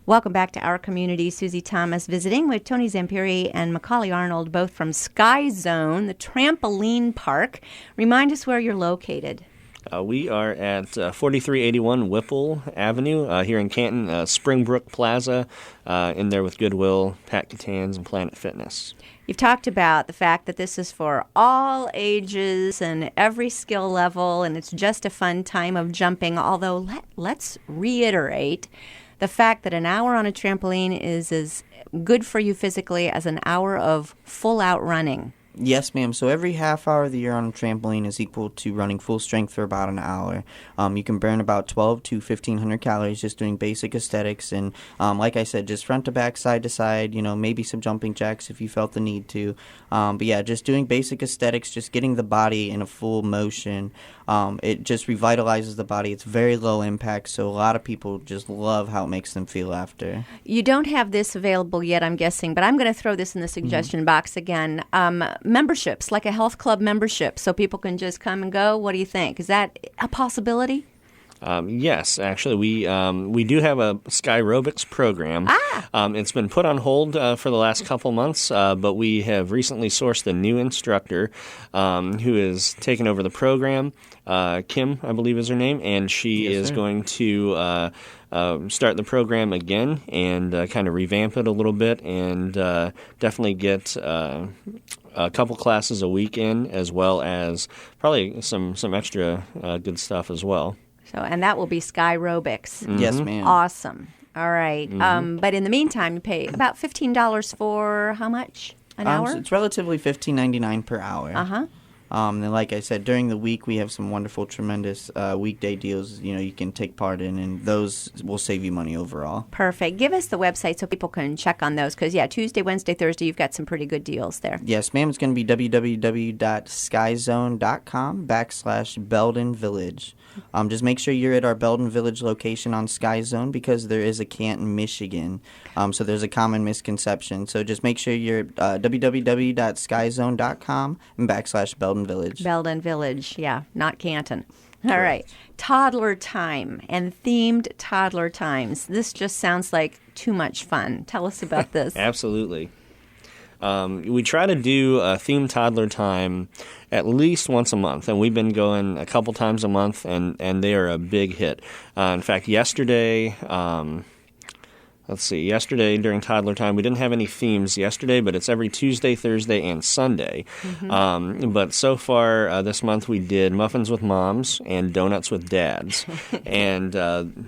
Welcome back to our community. Susie Thomas visiting with Tony Zampiri and Macaulay Arnold, both from Sky Zone, the trampoline park. Remind us where you're located. We are at 4381 Whipple Avenue here in Canton, Springbrook Plaza, in there with Goodwill, Pat Catan's, and Planet Fitness. You've talked about the fact that this is for all ages and every skill level, and it's just a fun time of jumping, although let's reiterate the fact that an hour on a trampoline is as good for you physically as an hour of full-out running. Yes, ma'am. So every half hour of the year on a trampoline is equal to running full strength for about an hour. You can burn about 12 to 1,500 calories just doing basic aesthetics. And like I said, just front to back, side to side, maybe some jumping jacks if you felt the need to. But yeah, just doing basic aesthetics, just getting the body in a full motion. It just revitalizes the body. It's very low impact, so a lot of people just love how it makes them feel after. You don't have this available yet, I'm guessing, but I'm going to throw this in the suggestion box again. Memberships, like a health club membership, so people can just come and go. What do you think? Is that a possibility? Yes, actually, we do have a Skyrobics program. It's been put on hold for the last couple months, but we have recently sourced a new instructor who is taking over the program. Kim, I believe is her name, and she is going to start the program again and kind of revamp it a little bit and definitely get a couple classes a week in, as well as probably some extra good stuff as well. So, and that will be Skyrobics. Mm-hmm. Yes, ma'am. Awesome. All right. Mm-hmm. But in the meantime, you pay about $15 for how much an hour? So it's relatively $15.99 per hour. Uh-huh. And like I said, during the week we have some wonderful, tremendous weekday deals, you can take part in, and those will save you money overall. Perfect. Give us the website so people can check on those, because, Tuesday, Wednesday, Thursday, you've got some pretty good deals there. Yes, ma'am. It's going to be www.skyzone.com/Belden Village. Just make sure you're at our Belden Village location on Sky Zone, because there is a Canton, Michigan. So there's a common misconception. So just make sure you're at www.skyzone.com and /Belden Village. Belden Village, not Canton. All right. Toddler time and themed toddler times. This just sounds like too much fun. Tell us about this. Absolutely. We try to do a themed toddler time at least once a month, and we've been going a couple times a month, and they are a big hit. In fact, yesterday during toddler time, we didn't have any themes yesterday, but it's every Tuesday, Thursday, and Sunday. Mm-hmm. But so far this month we did Muffins with Moms and Donuts with Dads. And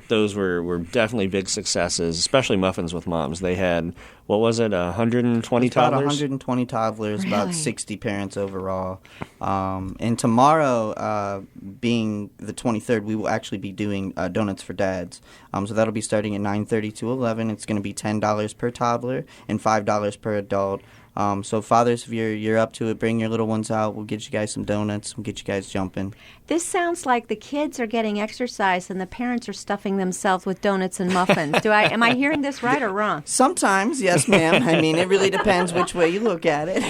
those were definitely big successes, especially Muffins with Moms. They had, 120 toddlers? About 120 toddlers, really? About 60 parents overall. And tomorrow, being the 23rd, we will actually be doing Donuts for Dads. So that'll be starting at 9:30 to 11. It's going to be $10 per toddler and $5 per adult. So fathers, if you're up to it, bring your little ones out. We'll get you guys some donuts. We'll get you guys jumping. This sounds like the kids are getting exercise and the parents are stuffing themselves with donuts and muffins. Am I hearing this right or wrong? Sometimes, yes, ma'am. I mean, it really depends which way you look at it.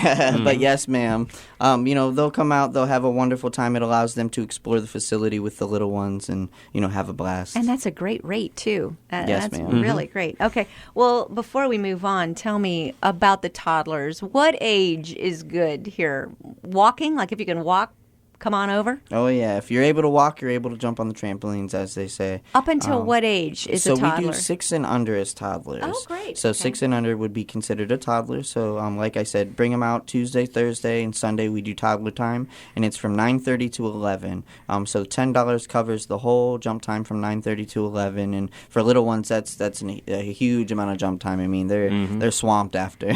But yes, ma'am. They'll come out. They'll have a wonderful time. It allows them to explore the facility with the little ones and, have a blast. And that's a great rate, too. Yes, that's ma'am. Really great. Okay. Well, before we move on, tell me about the toddlers. What age is good here? Walking? Like if you can walk, come on over? Oh, yeah. If you're able to walk, you're able to jump on the trampolines, as they say. Up until what age is a toddler? So we do 6 and under as toddlers. Oh, great. So 6 and under would be considered a toddler. So like I said, bring them out Tuesday, Thursday, and Sunday. We do toddler time, and it's from 9:30 to 11. So $10 covers the whole jump time from 9:30 to 11. And for little ones, that's a huge amount of jump time. I mean, they're swamped after.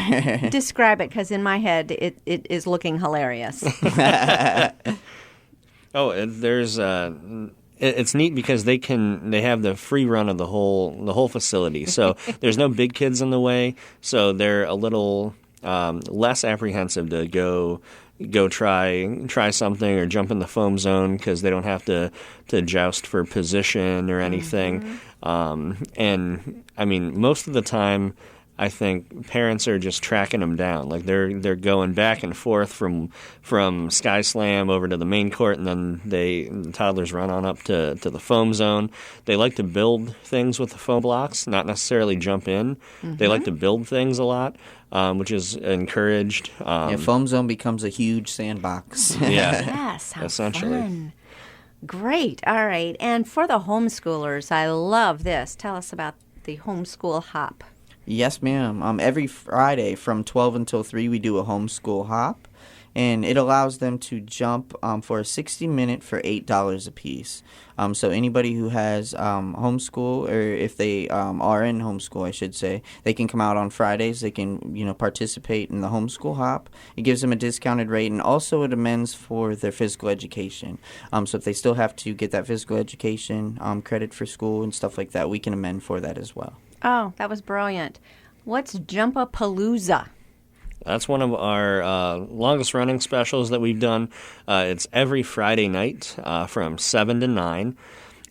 Describe it, because in my head, it is looking hilarious. Oh, it's neat because they have the free run of the whole facility. So there's no big kids in the way, so they're a little less apprehensive to go try something or jump in the foam zone, because they don't have to joust for position or anything. Mm-hmm. And I mean, most of the time, I think parents are just tracking them down. Like they're going back and forth from Sky Slam over to the main court, and then the toddlers run on up to the foam zone. They like to build things with the foam blocks, not necessarily jump in. Mm-hmm. They like to build things a lot, which is encouraged. Foam zone becomes a huge sandbox. Yeah, yes, how essentially. Fun. Great. All right. And for the homeschoolers, I love this. Tell us about the homeschool hop. Yes, ma'am. Every Friday from 12 until 3, we do a homeschool hop, and it allows them to jump for a 60-minute for $8 a piece. So anybody who has homeschool, or if they are in homeschool, I should say, they can come out on Fridays. They can, participate in the homeschool hop. It gives them a discounted rate, and also it amends for their physical education. So if they still have to get that physical education credit for school and stuff like that, we can amend for that as well. Oh, that was brilliant. What's Jump-A-Palooza? That's one of our longest-running specials that we've done. It's every Friday night from 7 to 9,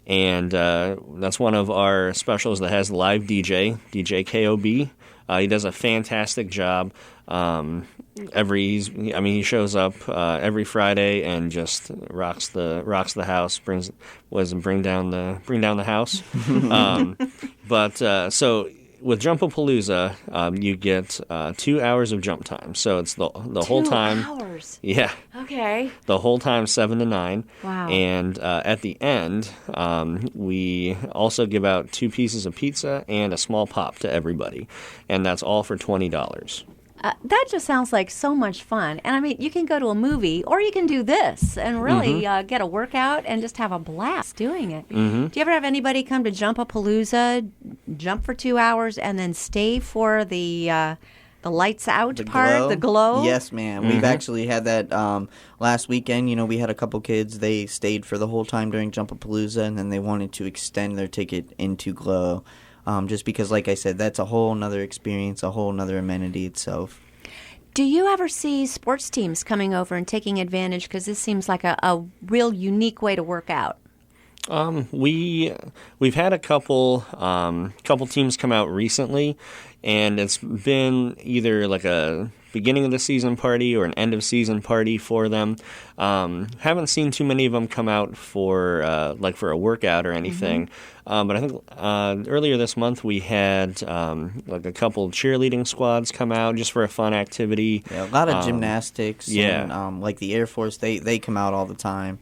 and that's one of our specials that has live DJ KOB. He does a fantastic job. He shows up every Friday and just rocks the house. Bring down the house. So with Jump-A-Palooza, you get 2 hours of jump time. So it's the whole time. 2 hours. Yeah. Okay. The whole time, 7 to 9. Wow. And at the end, we also give out 2 pieces of pizza and a small pop to everybody, and that's all for $20. That just sounds like so much fun. And I mean, you can go to a movie or you can do this and really get a workout and just have a blast doing it. Mm-hmm. Do you ever have anybody come to Jump-A-Palooza, jump for 2 hours, and then stay for the lights out the glow? Yes, ma'am. Mm-hmm. We've actually had that last weekend. We had a couple kids. They stayed for the whole time during Jump-A-Palooza, and then they wanted to extend their ticket into glow. Just because, like I said, that's a whole nother experience, a whole nother amenity itself. Do you ever see sports teams coming over and taking advantage? Because this seems like a real unique way to work out. We've had a couple teams come out recently, and it's been either like a beginning of the season party or an end of season party for them. Haven't seen too many of them come out for a workout or anything. But I think earlier this month we had a couple cheerleading squads come out just for a fun activity. Yeah, a lot of gymnastics. Yeah. And, like the Air Force, they come out all the time.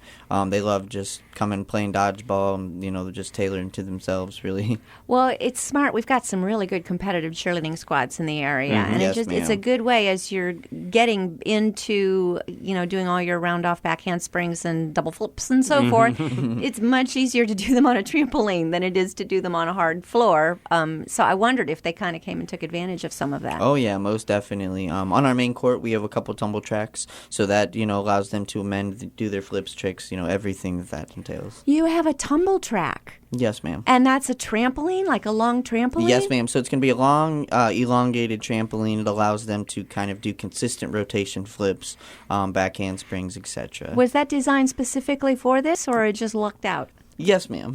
They love just coming playing dodgeball and, they're just tailoring to themselves, really. Well, it's smart. We've got some really good competitive cheerleading squads in the area. Mm-hmm. And yes, it's a good way as you're getting into, doing all your round off back handsprings and double flips and so forth. It's much easier to do them on a trampoline than it is to do them on a hard floor. So I wondered if they kind of came and took advantage of some of that. Oh, yeah, most definitely. On our main court, we have a couple tumble tracks, so that, allows them to amend, do their flips, tricks, everything that entails. You have a tumble track. Yes, ma'am. And that's a trampoline, like a long trampoline? Yes, ma'am. So it's going to be a long, elongated trampoline. It allows them to kind of do consistent rotation flips, back handsprings, etc. Was that designed specifically for this, or it just lucked out? Yes, ma'am.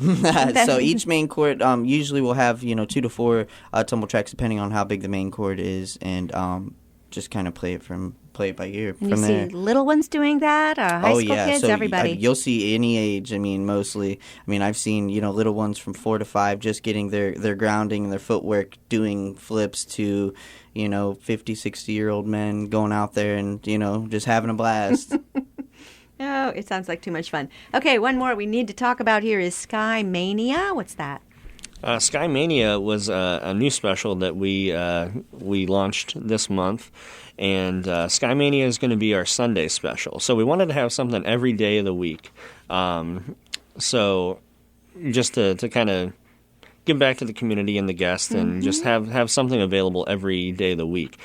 So each main court usually will have 2 to 4 tumble tracks, depending on how big the main court is, and just kind of play it by ear. And you see little ones doing that, high school kids, so everybody. You'll see any age. mostly. I've seen little ones from 4 to 5 just getting their grounding and their footwork, doing flips to 50, 60-year-old men going out there and just having a blast. Oh, it sounds like too much fun. Okay, one more we need to talk about here is Sky Mania. What's that? Sky Mania was a new special that we launched this month, and Sky Mania is going to be our Sunday special. So we wanted to have something every day of the week. So just to kind of give back to the community and the guests, and just have something available every day of the week.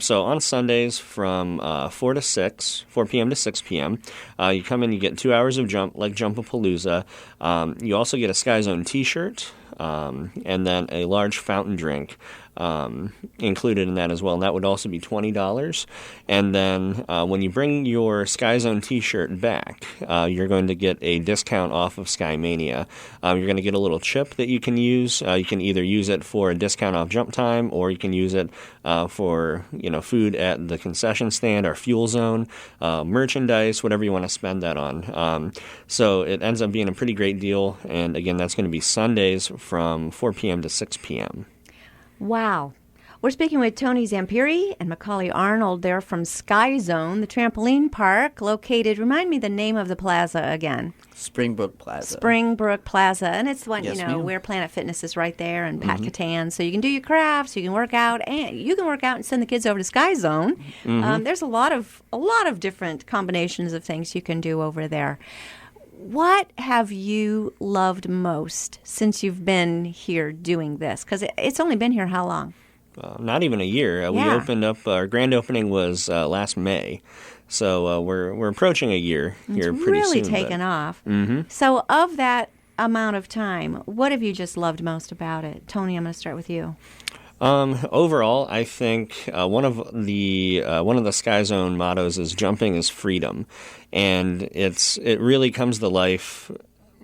So on Sundays from 4 p.m. to 6 p.m., you come in, you get 2 hours of Jump-A-Palooza. You also get a Sky Zone t-shirt, and then a large fountain drink. included in that as well, and that would also be $20. And then when you bring your Sky Zone T-shirt back, you're going to get a discount off of Sky Mania. You're going to get a little chip that you can use. You can either use it for a discount off jump time, or you can use it for food at the concession stand, our fuel zone, merchandise, whatever you want to spend that on. So it ends up being a pretty great deal. And again, that's going to be Sundays from 4 p.m. to 6 p.m. Wow. We're speaking with Tony Zampiri and Macaulay Arnold. They're from Sky Zone, the trampoline park located, remind me the name of the plaza again. Springbrook Plaza. Springbrook Plaza. And it's one, Yes, ma'am. where Planet Fitness is right there, and Pat Catan. So you can do your crafts, you can work out, and send the kids over to Sky Zone. There's a lot of different combinations of things you can do over there. What have you loved most since you've been here doing this? Because it's only been here how long? Not even a year. We opened up, our grand opening was last May. So we're approaching a year here pretty soon. It's really taken off. So of that amount of time, what have you just loved most about it? Tony, I'm going to start with you. Overall, I think one of the Sky Zone mottos is "Jumping is freedom," and it really comes to life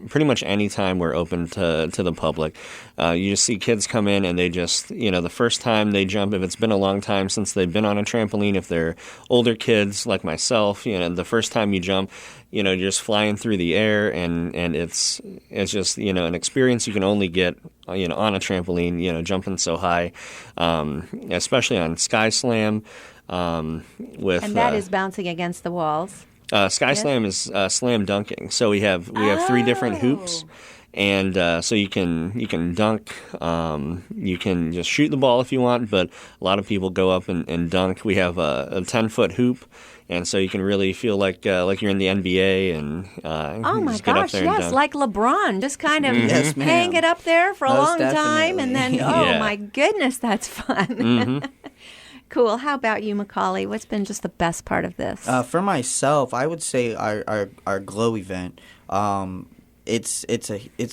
pretty much any time we're open to the public. You just see kids come in and they just, the first time they jump, if it's been a long time since they've been on a trampoline, if they're older kids like myself, the first time you jump, you're just flying through the air, and it's just, an experience you can only get, on a trampoline, jumping so high, especially on Sky Slam. And that is bouncing against the walls. Sky Slam is slam dunking. So we have 3 different hoops, and so you can dunk. You can just shoot the ball if you want, but a lot of people go up and dunk. We have a 10-foot hoop, and so you can really feel like you're in the NBA and oh my just get up gosh, there and yes, dunk. like LeBron, just kind of Yes, ma'am. hang it up there for a Most long time, definitely. and then Yeah. my goodness, that's fun. Cool. How about you, Macaulay? What's been just the best part of this? For myself, I would say our glow event. It's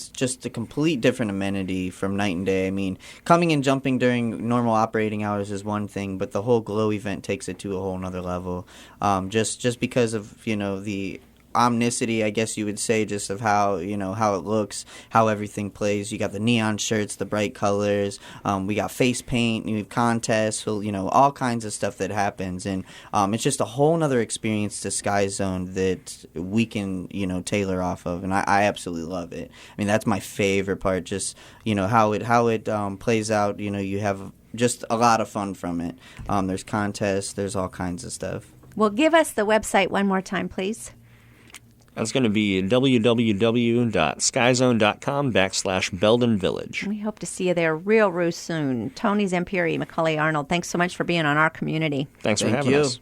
just a complete different amenity from night and day. I mean, coming and jumping during normal operating hours is one thing, but the whole glow event takes it to a whole nother level. Just because of the omnicity, I guess you would say, just of how how it looks, how everything plays. You got the neon shirts, the bright colors. We got face paint. We have contests. So, all kinds of stuff that happens, and it's just a whole nother experience to Sky Zone that we can tailor off of, and I absolutely love it. I mean, that's my favorite part. Just how it plays out. You have just a lot of fun from it. There's contests. There's all kinds of stuff. Well, give us the website one more time, please. That's going to be www.skyzone.com/Belden Village. We hope to see you there real soon. Tony Zampiri, Macaulay Arnold, thanks so much for being on our community. Thanks for Thank having you. us.